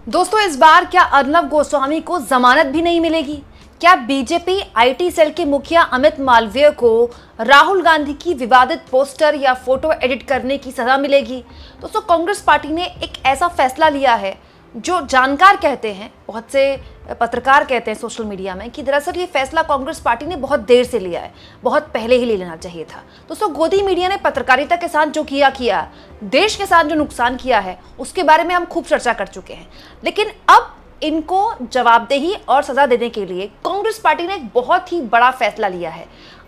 दोस्तों, इस बार क्या अर्नब गोस्वामी को जमानत भी नहीं मिलेगी? क्या बीजेपी आईटी सेल के मुखिया अमित मालवीय को राहुल गांधी की विवादित पोस्टर या फोटो एडिट करने की सजा मिलेगी? दोस्तों, कांग्रेस पार्टी ने एक ऐसा फैसला लिया है जो जानकार कहते हैं, बहुत से पत्रकार कहते हैं सोशल मीडिया में कि दरअसल ये फैसला कांग्रेस पार्टी ने बहुत देर से लिया है, बहुत पहले ही ले लेना चाहिए था। दोस्तों, गोदी मीडिया ने पत्रकारिता के साथ जो किया, देश के साथ जो नुकसान किया है, उसके बारे में हम खूब चर्चा कर चुके हैं। लेकिन अब इनको जवाबदेही और सजा देने के लिए कांग्रेस पार्टी ने एक बहुत ही बड़ा फैसला लिया है।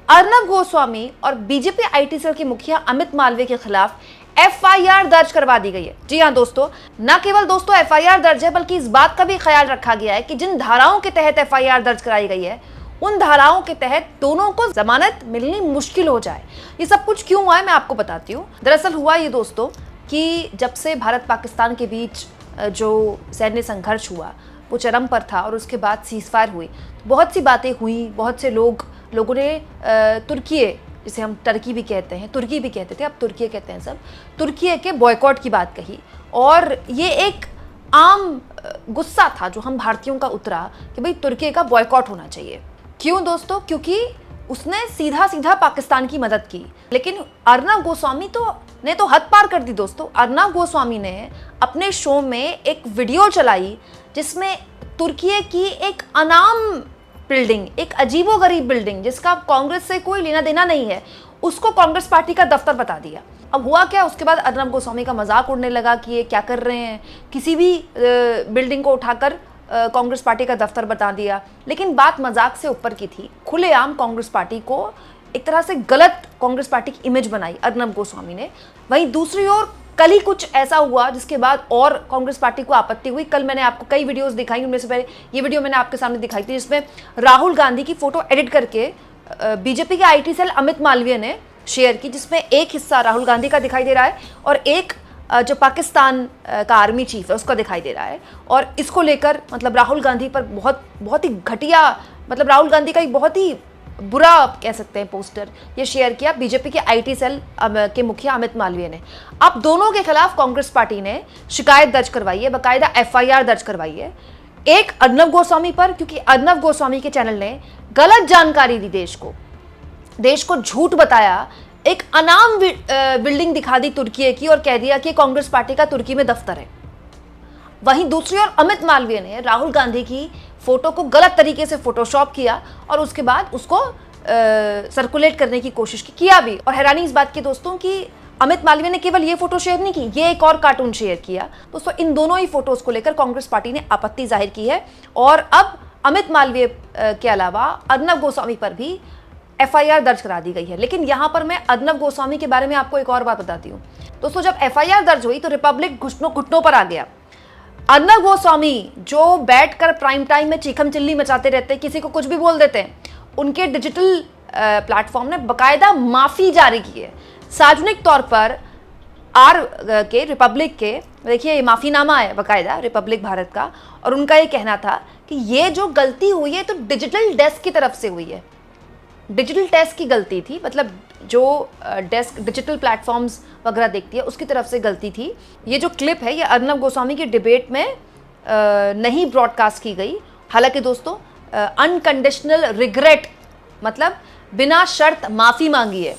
अर्नब गोस्वामी और बीजेपी आईटी सेल के मुखिया अमित मालवीय के खिलाफ एफआईआर दर्ज करवा दी गई है। जी हां दोस्तों, न केवल दोस्तों एफआईआर दर्ज है, बल्कि इस बात का भी ख्याल रखा गया है कि जिन धाराओं के तहत एफआईआर दर्ज कराई गई है, उन धाराओं के तहत दोनों को जमानत मिलनी मुश्किल हो जाए। ये सब कुछ क्यों हुआ है, मैं आपको बताती हूँ। दरअसल हुआ ये दोस्तों कि जब से भारत पाकिस्तान के बीच जो सैन्य संघर्ष हुआ वो चरम पर था और उसके बाद सीजफायर हुई, बहुत सी बातें हुई। बहुत से लोगों ने तुर्की, जिसे हम टर्की भी कहते हैं, तुर्की भी कहते थे, अब तुर्की कहते हैं सब, तुर्की के बॉयकॉट की बात कही। और ये एक आम गुस्सा था जो हम भारतीयों का उतरा कि भाई तुर्की का बॉयकॉट होना चाहिए। क्यों दोस्तों? क्योंकि उसने सीधा सीधा पाकिस्तान की मदद की। लेकिन अर्नब गोस्वामी ने तो हद पार कर दी दोस्तों। अर्नब गोस्वामी ने अपने शो में एक वीडियो चलाई जिसमें तुर्की की एक अनाम बिल्डिंग, एक अजीबोगरीब बिल्डिंग जिसका कांग्रेस से कोई लेना देना नहीं है, उसको कांग्रेस पार्टी का दफ्तर बता दिया। अब हुआ क्या, उसके बाद अर्नब गोस्वामी का मजाक उड़ने लगा कि ये क्या कर रहे हैं, किसी भी बिल्डिंग को उठाकर कांग्रेस पार्टी का दफ्तर बता दिया। लेकिन बात मजाक से ऊपर की थी। खुलेआम कांग्रेस पार्टी को एक तरह से गलत कांग्रेस पार्टी की इमेज बनाई अर्नब गोस्वामी ने। वहीं दूसरी ओर कल ही कुछ ऐसा हुआ जिसके बाद और कांग्रेस पार्टी को आपत्ति हुई। कल मैंने आपको कई वीडियोस दिखाई, उनमें से पहले ये वीडियो मैंने आपके सामने दिखाई थी जिसमें राहुल गांधी की फोटो एडिट करके बीजेपी के आईटी सेल अमित मालवीय ने शेयर की, जिसमें एक हिस्सा राहुल गांधी का दिखाई दे रहा है और एक जो पाकिस्तान का आर्मी चीफ है उसका दिखाई दे रहा है। और इसको लेकर मतलब राहुल गांधी पर बहुत ही घटिया, मतलब राहुल गांधी का एक बहुत ही बुरा आप कह सकते हैं पोस्टर ये शेयर किया बीजेपी के आईटी सेल के मुखिया अमित मालवीय ने। अब दोनों के खिलाफ कांग्रेस पार्टी ने शिकायत दर्ज करवाई है, बाकायदा एफआईआर दर्ज करवाई है। एक अर्नब गोस्वामी पर, क्योंकि अर्नब गोस्वामी के चैनल ने गलत जानकारी दी, देश को झूठ बताया, एक अनाम बिल्डिंग दिखा दी तुर्की की और कह दिया कि कांग्रेस पार्टी का तुर्की में दफ्तर है। वहीं दूसरी ओर अमित मालवीय ने राहुल गांधी की फोटो को गलत तरीके से फोटोशॉप किया और उसके बाद उसको सर्कुलेट करने की कोशिश किया भी। और हैरानी इस बात की दोस्तों कि अमित मालवीय ने केवल ये फोटो शेयर नहीं की, ये एक और कार्टून शेयर किया। दोस्तों, इन दोनों ही फोटोज को लेकर कांग्रेस पार्टी ने आपत्ति जाहिर की है और अब अमित मालवीय के अलावा अर्नब गोस्वामी पर भी एफआईआर दर्ज करा दी गई है। लेकिन यहां पर मैं अर्नब गोस्वामी के बारे में आपको एक और बात बताती हूँ। दोस्तों, जब एफआईआर दर्ज हुई तो रिपब्लिक घुटनों पर आ गया। अर्नब गोस्वामी जो बैठकर प्राइम टाइम में चीखम चिल्ली मचाते रहते, किसी को कुछ भी बोल देते हैं, उनके डिजिटल प्लेटफॉर्म ने बकायदा माफी जारी की है सार्वजनिक तौर पर। रिपब्लिक के देखिए ये माफीनामा है बकायदा रिपब्लिक भारत का, और उनका ये कहना था कि ये जो गलती हुई है तो डिजिटल डेस्क की तरफ से हुई है, डिजिटल डेस्क की गलती थी, मतलब जो डेस्क डिजिटल प्लेटफॉर्म्स वगैरह देखती है उसकी तरफ से गलती थी। ये जो क्लिप है ये अर्नब गोस्वामी की डिबेट में नहीं ब्रॉडकास्ट की गई। हालांकि दोस्तों अनकंडीशनल रिग्रेट, मतलब बिना शर्त माफ़ी मांगी है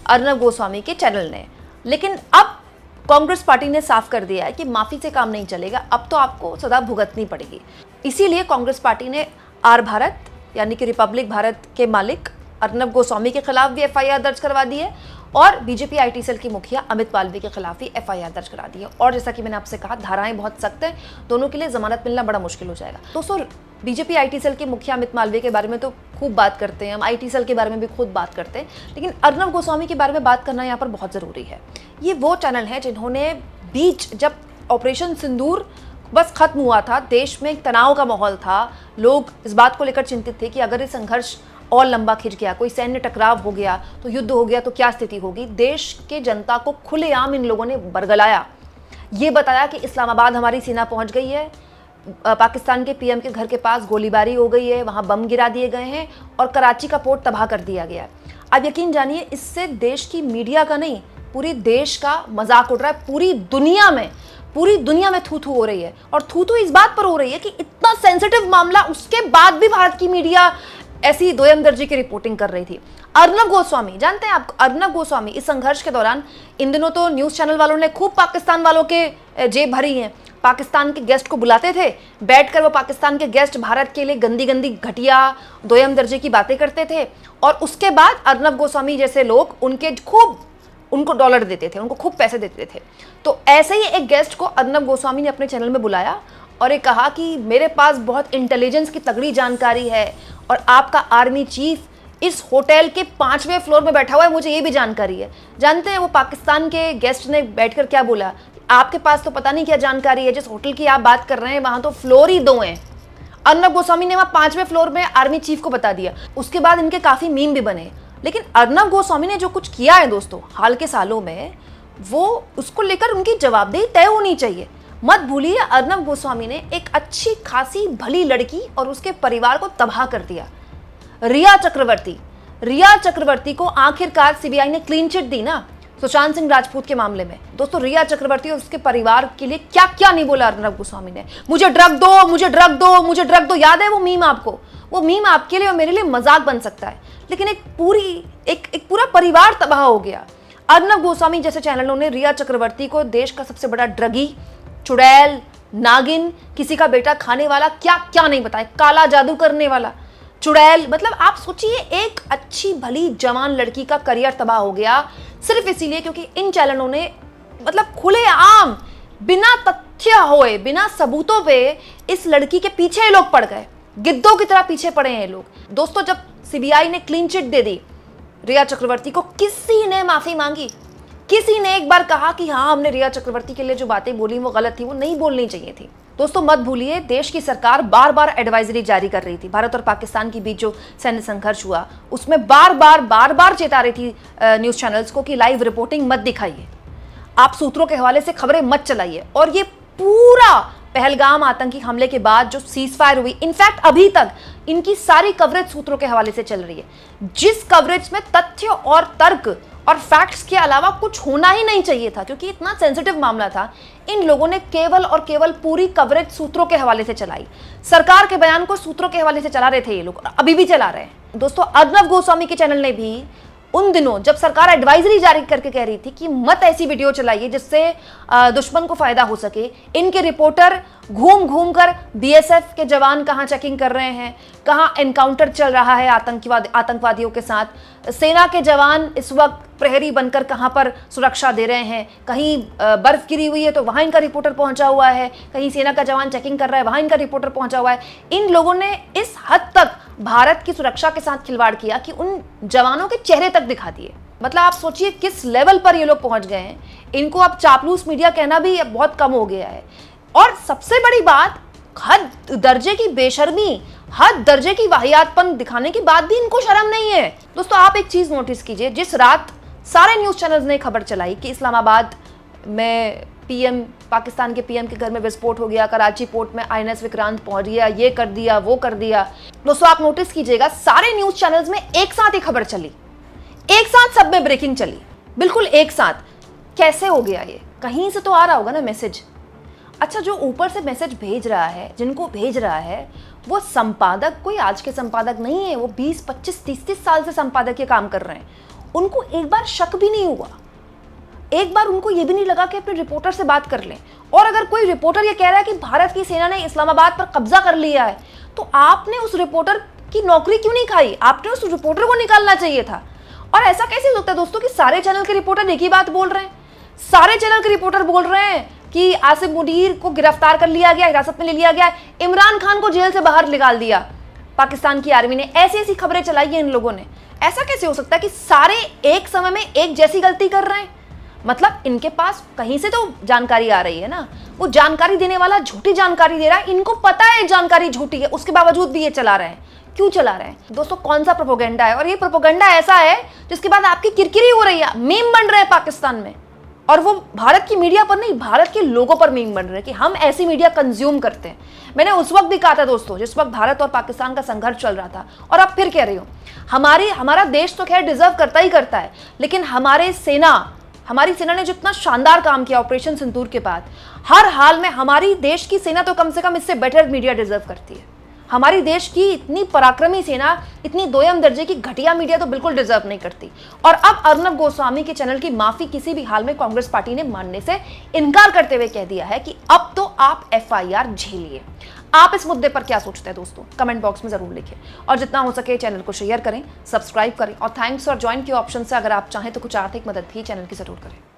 अर्नब गोस्वामी के चैनल ने। लेकिन अब कांग्रेस पार्टी ने साफ कर दिया है कि माफ़ी से काम नहीं चलेगा, अब तो आपको सदा भुगतनी पड़ेगी। इसीलिए कांग्रेस पार्टी ने आर भारत यानी कि रिपब्लिक भारत के मालिक अर्नब गोस्वामी के खिलाफ भी एफआईआर दर्ज करवा दी है और बीजेपी आईटी सेल की मुखिया अमित मालवीय के खिलाफ भी एफआईआर दर्ज करा दी है। और जैसा कि मैंने आपसे कहा, धाराएं बहुत सख्त हैं, दोनों के लिए जमानत मिलना बड़ा मुश्किल हो जाएगा। दोस्तों, बीजेपी आईटी सेल के मुखिया अमित मालवीय के बारे में तो खूब बात करते हैं हम, आईटी सेल के बारे में भी खुद बात करते हैं, लेकिन अर्नब गोस्वामी के बारे में बात करना यहाँ पर बहुत ज़रूरी है। ये वो चैनल है जिन्होंने जब ऑपरेशन सिंदूर बस खत्म हुआ था, देश में एक तनाव का माहौल था, लोग इस बात को लेकर चिंतित थे कि अगर ये संघर्ष और लंबा खिंच गया, कोई सैन्य टकराव हो गया, तो युद्ध हो गया तो क्या स्थिति होगी। देश के जनता को खुलेआम इन लोगों ने बरगलाया, ये बताया कि इस्लामाबाद हमारी सेना पहुंच गई है, पाकिस्तान के पीएम के घर के पास गोलीबारी हो गई है, वहां बम गिरा दिए गए हैं और कराची का पोर्ट तबाह कर दिया गया है। अब यकीन जानिए, इससे देश की मीडिया का नहीं, पूरे देश का मजाक उड़ रहा है, पूरी दुनिया में पूरी दुनिया में थू थू हो रही है, और थू थू इस बात पर हो रही है कि इतना सेंसिटिव मामला, उसके बाद भी भारत की मीडिया ऐसी दोयम दर्जे की रिपोर्टिंग कर रही थी। अर्नब गोस्वामी, जानते हैं आप अर्नब गोस्वामी इस संघर्ष के दौरान, इन दिनों तो न्यूज चैनल वालों ने खूब पाकिस्तान वालों के जेब भरी हैं, पाकिस्तान के गेस्ट को बुलाते थे, बैठकर वो पाकिस्तान के गेस्ट भारत के लिए गंदी गंदी घटिया दोयम दर्जे की बातें करते थे, और उसके बाद अर्नब गोस्वामी जैसे लोग उनको डॉलर देते थे, उनको खूब पैसे देते थे। तो ऐसे ही एक गेस्ट को अर्नब गोस्वामी ने अपने चैनल में बुलाया और ये कहा कि मेरे पास बहुत इंटेलिजेंस की तगड़ी जानकारी है और आपका आर्मी चीफ इस होटल के 5वें फ्लोर में बैठा हुआ है, मुझे ये भी जानकारी है। जानते हैं वो पाकिस्तान के गेस्ट ने बैठकर क्या बोला? आपके पास तो पता नहीं क्या जानकारी है, जिस होटल की आप बात कर रहे हैं वहां तो फ्लोर ही 2 हैं। अर्नब गोस्वामी ने वहां 5वें फ्लोर में आर्मी चीफ को बता दिया। उसके बाद इनके काफी मीम भी बने। लेकिन अर्नब गोस्वामी ने जो कुछ किया है दोस्तों हाल के सालों में, वो उसको लेकर उनकी जवाबदेही तय होनी चाहिए। मत भूलिए अर्नब गोस्वामी ने एक अच्छी खासी भली लड़की और उसके परिवार को तबाह कर दिया। रिया चक्रवर्ती को आखिरकार सीबीआई ने क्लीन चिट दी ना सुशांत सिंह राजपूत के मामले में। दोस्तों रिया चक्रवर्ती और उसके परिवार के लिए क्या क्या नहीं बोला अर्नब गोस्वामी ने। मुझे ड्रग दो, मुझे ड्रग दो, मुझे ड्रग दो। याद है वो मीम आपको? वो मीम आपके लिए और मेरे लिए मजाक बन सकता है, लेकिन एक पूरा परिवार तबाह हो गया। अर्नब गोस्वामी जैसे चैनलों ने रिया चक्रवर्ती को देश का सबसे बड़ा ड्रगी, चुड़ैल, नागिन, किसी का बेटा खाने वाला, क्या क्या नहीं बताए, काला जादू करने वाला, चुड़ैल। मतलब आप सोचिए एक अच्छी भली जवान लड़की का करियर तबाह हो गया सिर्फ इसीलिए क्योंकि इन चैनलों ने मतलब खुलेआम बिना तथ्य होए, बिना सबूतों पे इस लड़की के पीछे लोग पड़ गए, गिद्धों की तरह पीछे पड़े हैं लोग। दोस्तों जब सीबीआई ने क्लीन चिट दे दी रिया चक्रवर्ती को, किसी ने माफी मांगी? किसी ने एक बार कहा कि हाँ हमने रिया चक्रवर्ती के लिए जो बातें बोली वो गलत थी, वो नहीं बोलनी चाहिए थी? दोस्तों मत भूलिए देश की सरकार बार बार एडवाइजरी जारी कर रही थी। भारत और पाकिस्तान के बीच जो सैन्य संघर्ष हुआ उसमें बार बार चेता रही थी न्यूज चैनल्स को कि लाइव रिपोर्टिंग मत दिखाइए, आप सूत्रों के हवाले से खबरें मत चलाइए। और ये पूरा पहलगाम आतंकी हमले के बाद जो सीज फायर हुई, इनफैक्ट अभी तक इनकी सारी कवरेज सूत्रों के हवाले से चल रही है, जिस कवरेज में तथ्य और तर्क और फैक्ट्स के अलावा कुछ होना ही नहीं चाहिए था क्योंकि इतना सेंसिटिव मामला था। इन लोगों ने केवल और केवल पूरी कवरेज सूत्रों के हवाले से चलाई। सरकार के बयान को सूत्रों के हवाले से चला रहे थे ये लोग, अभी भी चला रहे हैं। दोस्तों अर्नब गोस्वामी के चैनल ने भी उन दिनों जब सरकार एडवाइजरी जारी करके कह रही थी कि मत ऐसी वीडियो चलाइए जिससे दुश्मन को फायदा हो सके, इनके रिपोर्टर घूम कर बीएसएफ के जवान कहां चेकिंग कर रहे हैं, कहां एनकाउंटर चल रहा है आतंकवादियों के साथ, सेना के जवान इस वक्त प्रहरी बनकर कहां पर सुरक्षा दे रहे हैं, कहीं बर्फ गिरी हुई है तो वहां इनका रिपोर्टर पहुंचा हुआ है, कहीं सेना का जवान चेकिंग कर रहा है वहां इनका रिपोर्टर पहुंचा हुआ है। इन लोगों ने इस हद तक भारत की सुरक्षा के साथ खिलवाड़ किया कि उन जवानों के चेहरे तक दिखा दिए। मतलब आप सोचिए किस लेवल पर ये लोग पहुंच गए हैं। इनको अब चापलूस मीडिया कहना भी बहुत कम हो गया है। और सबसे बड़ी बात, हद दर्जे की बेशर्मी, हद दर्जे की वाहियातपन दिखाने के बाद भी इनको शर्म नहीं है। दोस्तों आप एक चीज नोटिस कीजिए, जिस रात सारे न्यूज चैनल्स ने खबर चलाई कि इस्लामाबाद में पाकिस्तान के पीएम के घर में विस्फोट हो गया, कराची पोर्ट में आईएनएस विक्रांत पहुंच गया, ये कर दिया वो कर दिया। दोस्तों आप नोटिस कीजिएगा सारे न्यूज चैनल्स में एक साथ ही खबर चली, एक साथ सब में ब्रेकिंग चली, बिल्कुल एक साथ। कैसे हो गया ये? कहीं से तो आ रहा होगा ना मैसेज। अच्छा जो ऊपर से मैसेज भेज रहा है, जिनको भेज रहा है वो संपादक कोई आज के संपादक नहीं है, वो 20, 25, 30 साल से संपादक ये काम कर रहे हैं। उनको एक बार शक भी नहीं हुआ, एक बार उनको ये भी नहीं लगा कि अपने रिपोर्टर से बात कर लें। और अगर कोई रिपोर्टर ये कह रहा है कि भारत की सेना ने इस्लामाबाद पर कब्जा कर लिया है, तो आपने उस रिपोर्टर की नौकरी क्यों नहीं खाई? आपने उस रिपोर्टर को निकालना चाहिए था। और ऐसा कैसे हो सकता है दोस्तों कि सारे चैनल के रिपोर्टर एक ही बात बोल रहे हैं? सारे चैनल के रिपोर्टर बोल रहे हैं कि आसिफ मुनीर को गिरफ्तार कर लिया गया, हिरासत में ले लिया गया, इमरान खान को जेल से बाहर निकाल दिया पाकिस्तान की आर्मी ने। ऐसी ऐसी खबरें चलाई है इन लोगों ने। ऐसा कैसे हो सकता है कि सारे एक समय में एक जैसी गलती कर रहे हैं? मतलब इनके पास कहीं से तो जानकारी आ रही है ना, वो जानकारी देने वाला झूठी जानकारी दे रहा है, इनको पता है जानकारी झूठी है, उसके बावजूद भी ये चला रहे हैं। क्यों चला रहे हैं दोस्तों? कौन सा प्रोपेगेंडा है? और ये प्रोपेगेंडा ऐसा है जिसके बाद आपकी किरकिरी हो रही है, मीम बन रहे हैं पाकिस्तान में, और वो भारत की मीडिया पर नहीं, भारत के लोगों पर मीम बन रहे हैं कि हम ऐसी मीडिया कंज्यूम करते हैं। मैंने उस वक्त भी कहा था दोस्तों जिस वक्त भारत और पाकिस्तान का संघर्ष चल रहा था, और अब फिर कह रही हूं, हमारा देश तो खैर डिजर्व करता ही करता है, लेकिन हमारे सेना हमारी सेना ने जितना शानदार काम किया ऑपरेशन सिंदूर के बाद, हर हाल में हमारी देश की सेना तो कम से कम इससे बेटर मीडिया डिजर्व करती है। हमारी देश की इतनी पराक्रमी सेना इतनी दोयम दर्जे की घटिया मीडिया तो बिल्कुल डिजर्व नहीं करती। और अब अर्नब गोस्वामी के चैनल की माफी किसी भी हाल में कांग्रेस पार्टी ने मानने से इनकार करते हुए कह दिया है कि अब तो आप एफआईआर झेलिए। आप इस मुद्दे पर क्या सोचते हैं दोस्तों, कमेंट बॉक्स में जरूर लिखें और जितना हो सके चैनल को शेयर करें, सब्सक्राइब करें और थैंक्स और ज्वाइन के ऑप्शन से अगर आप चाहें तो कुछ आर्थिक मदद भी चैनल की जरूर करें।